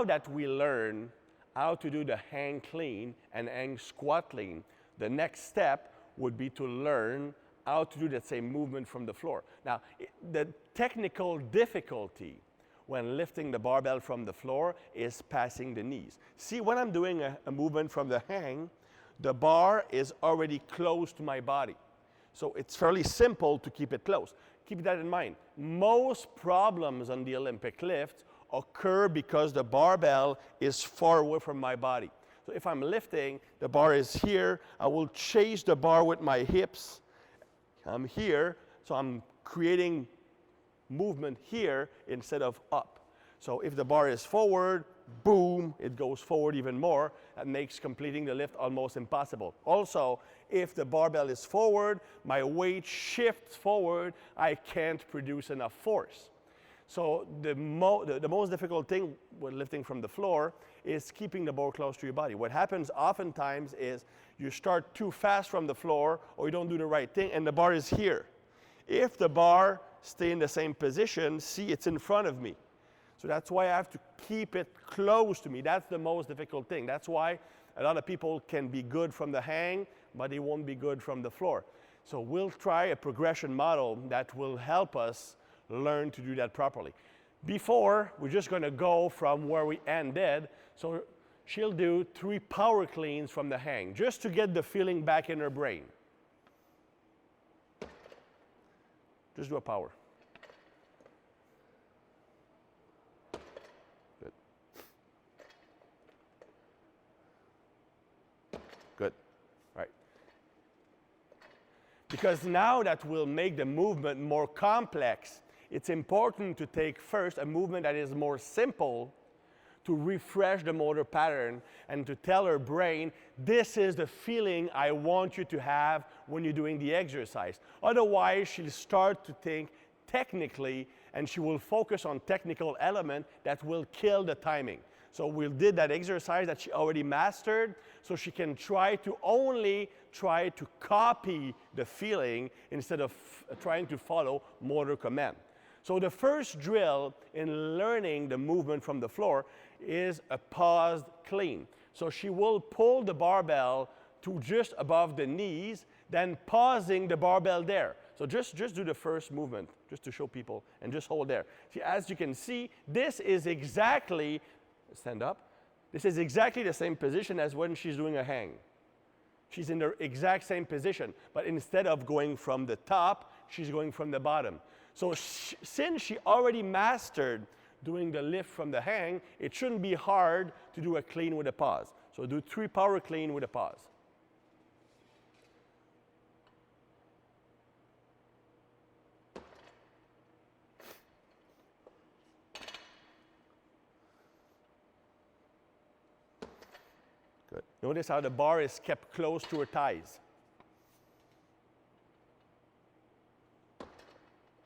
now that we learn how to do the hang clean and hang squat clean, the next step would be to learn how to do that same movement from the floor. Now, the technical difficulty when lifting the barbell from the floor is passing the knees. See, when I'm doing a movement from the hang, the bar is already close to my body. So it's fairly simple to keep it close. Keep that in mind. Most problems on the Olympic lift occur because the barbell is far away from my body. So if I'm lifting, the bar is here, I will chase the bar with my hips. I'm here, so I'm creating movement here instead of up. So if the bar is forward, boom, it goes forward even more. That makes completing the lift almost impossible. Also, if the barbell is forward, my weight shifts forward, I can't produce enough force. So the most difficult thing when lifting from the floor is keeping the bar close to your body. What happens oftentimes is you start too fast from the floor or you don't do the right thing and the bar is here. If the bar stays in the same position, see, it's in front of me. So that's why I have to keep it close to me. That's the most difficult thing. That's why a lot of people can be good from the hang, but they won't be good from the floor. So we'll try a progression model that will help us learn to do that properly. Before, we're just going to go from where we ended. So she'll do 3 power cleans from the hang, just to get the feeling back in her brain. Just do a power. Good. Good. All right. Because now that we'll make the movement more complex, it's important to take first a movement that is more simple to refresh the motor pattern and to tell her brain, this is the feeling I want you to have when you're doing the exercise. Otherwise, she'll start to think technically and she will focus on technical element that will kill the timing. So we did that exercise that she already mastered so she can try to copy the feeling instead of trying to follow motor command. So the first drill in learning the movement from the floor is a paused clean. So she will pull the barbell to just above the knees, then pausing the barbell there. So just do the first movement, just to show people, and just hold there. See, as you can see, this is exactly, stand up, this is exactly the same position as when she's doing a hang. She's in the exact same position, but instead of going from the top, she's going from the bottom. So since she already mastered doing the lift from the hang, it shouldn't be hard to do a clean with a pause. So do 3 power clean with a pause. Good. Notice how the bar is kept close to her thighs.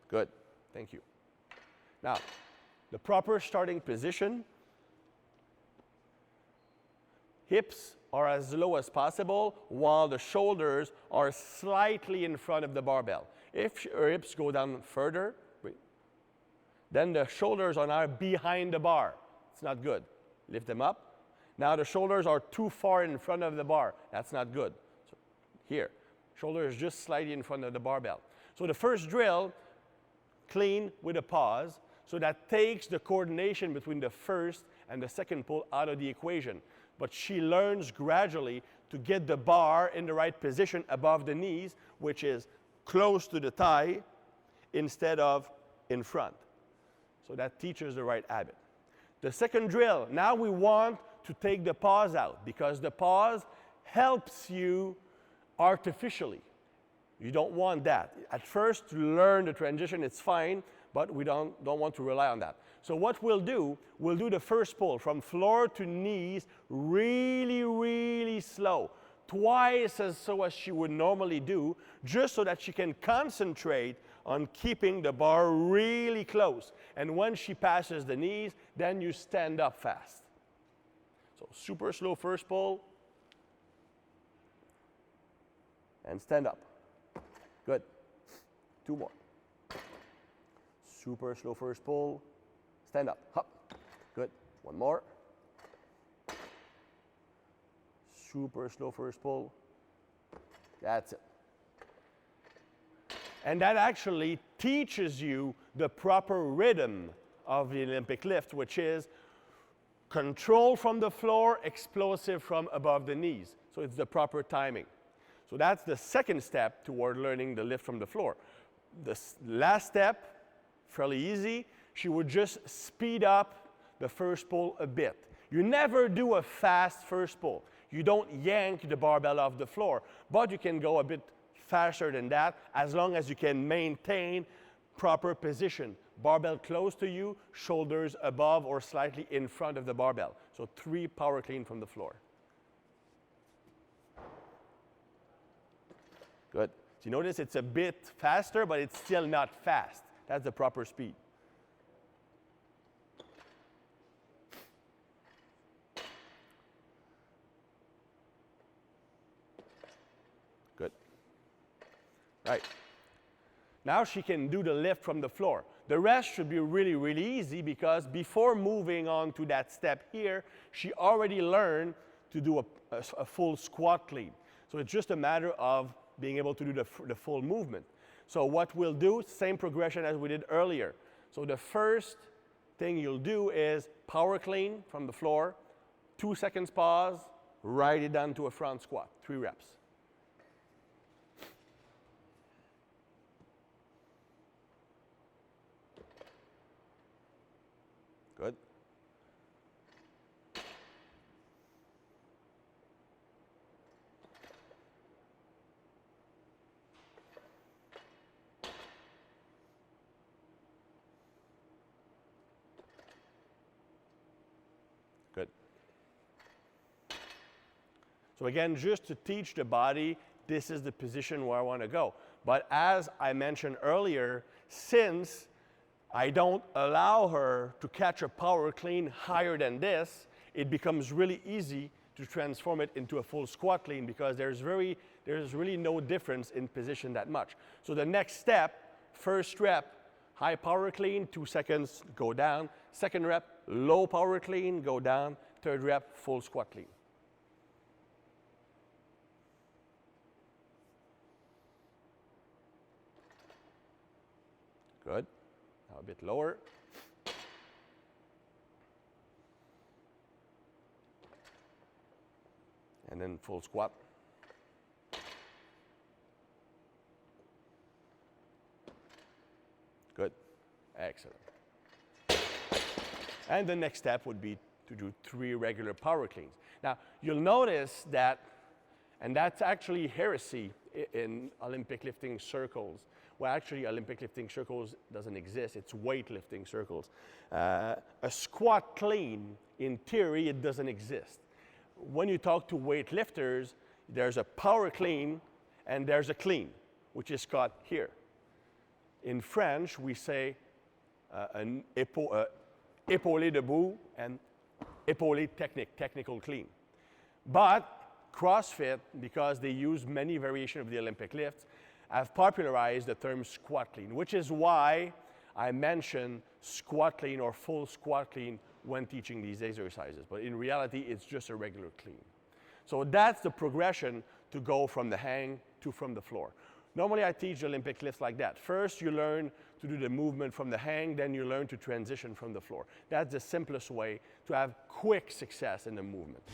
Good. Thank you. Now, the proper starting position, hips are as low as possible while the shoulders are slightly in front of the barbell. If her hips go down further, then the shoulders are now behind the bar. It's not good. Lift them up. Now the shoulders are too far in front of the bar. That's not good. So here, shoulders just slightly in front of the barbell. So the first drill, clean with a pause, so that takes the coordination between the first and the second pull out of the equation. But she learns gradually to get the bar in the right position above the knees, which is close to the thigh instead of in front. So that teaches the right habit. The second drill, now we want to take the pause out because the pause helps you artificially. You don't want that. At first, to learn the transition, it's fine, but we don't want to rely on that. So what we'll do the first pull from floor to knees really, really slow. Twice as slow as she would normally do, just so that she can concentrate on keeping the bar really close. And when she passes the knees, then you stand up fast. So super slow first pull, and stand up. Good. 2 more. Super slow first pull. Stand up. Hop. Good. 1 more. Super slow first pull. That's it. And that actually teaches you the proper rhythm of the Olympic lift, which is control from the floor, explosive from above the knees. So it's the proper timing. So that's the second step toward learning the lift from the floor. The last step, fairly easy, she would just speed up the first pull a bit. You never do a fast first pull. You don't yank the barbell off the floor, but you can go a bit faster than that as long as you can maintain proper position. Barbell close to you, shoulders above or slightly in front of the barbell. So 3 power clean from the floor. Good. So you notice it's a bit faster, but it's still not fast. That's the proper speed. Good. Right. Now she can do the lift from the floor. The rest should be really, really easy because before moving on to that step here, she already learned to do a full squat clean. So it's just a matter of being able to do the full movement. So what we'll do, same progression as we did earlier. So the first thing you'll do is power clean from the floor, 2 seconds pause, ride it down to a front squat, 3 reps. Good. Good. So again, just to teach the body, this is the position where I want to go. But as I mentioned earlier, since I don't allow her to catch a power clean higher than this, it becomes really easy to transform it into a full squat clean because there's really no difference in position that much. So the next step, first rep, high power clean, 2 seconds, go down. Second rep, low power clean, go down. Third rep, full squat clean. Good. Now a bit lower. And then full squat. Good. Excellent. And the next step would be to do 3 regular power cleans. Now, you'll notice that, and that's actually heresy in Olympic lifting circles. Well, actually, Olympic lifting circles doesn't exist. It's weightlifting circles. A squat clean, in theory, it doesn't exist. When you talk to weightlifters, there's a power clean and there's a clean, which is called here. In French, we say an épaulé debout and épaulé technical clean. But CrossFit, because they use many variations of the Olympic lifts, have popularized the term squat clean, which is why I mention squat clean or full squat clean when teaching these exercises. But in reality, it's just a regular clean. So that's the progression to go from the hang to from the floor. Normally, I teach Olympic lifts like that. First, you learn to do the movement from the hang, then you learn to transition from the floor. That's the simplest way to have quick success in the movement.